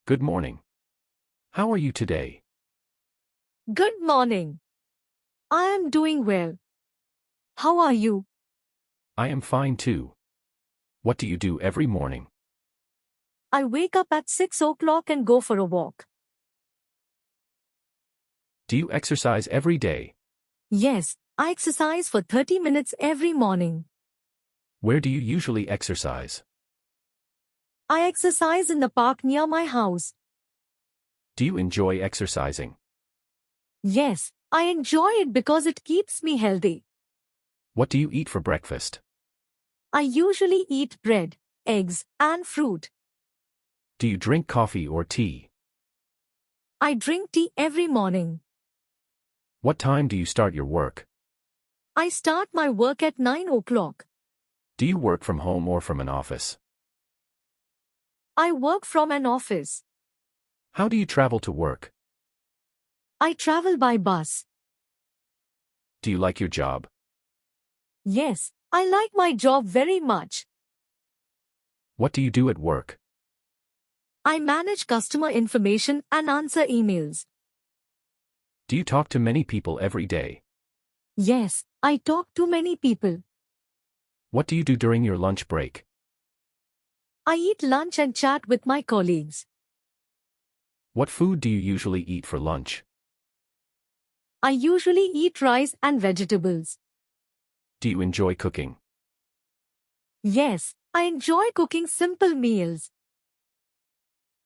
Good morning. How are you today? Good morning. I am doing well. How are you? I am fine too. What do you do every morning? I wake up at 6 o'clock and go for a walk. Do you exercise every day? Yes, I exercise for 30 minutes every morning. Where do you usually exercise? I exercise in the park near my house. Do you enjoy exercising? Yes, I enjoy it because it keeps me healthy. What do you eat for breakfast? I usually eat bread, eggs, and fruit. Do you drink coffee or tea? I drink tea every morning. What time do you start your work? I start my work at 9 o'clock. Do you work from home or from an office? I work from an office. How do you travel to work? I travel by bus. Do you like your job? Yes, I like my job very much. What do you do at work? I manage customer information and answer emails. Do you talk to many people every day? Yes, I talk to many people. What do you do during your lunch break? I eat lunch and chat with my colleagues. What food do you usually eat for lunch? I usually eat rice and vegetables. Do you enjoy cooking? Yes, I enjoy cooking simple meals.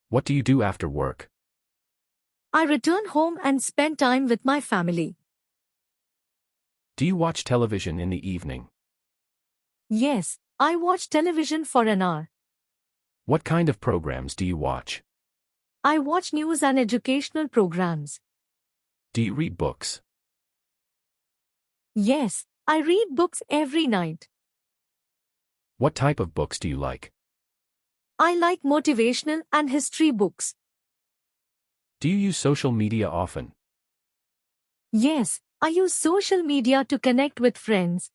What do you do after work? I return home and spend time with my family. Do you watch television in the evening? Yes, I watch television for an hour. What kind of programs do you watch? I watch news and educational programs. Do you read books? Yes, I read books every night. What type of books do you like? I like motivational and history books. Do you use social media often? Yes, I use social media to connect with friends.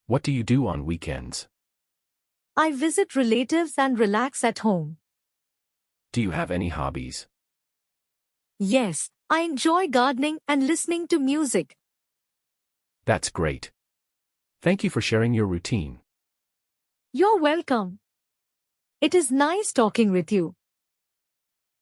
What do you do on weekends? I visit relatives and relax at home. Do you have any hobbies? Yes, I enjoy gardening and listening to music. That's great. Thank you for sharing your routine. You're welcome. It is nice talking with you.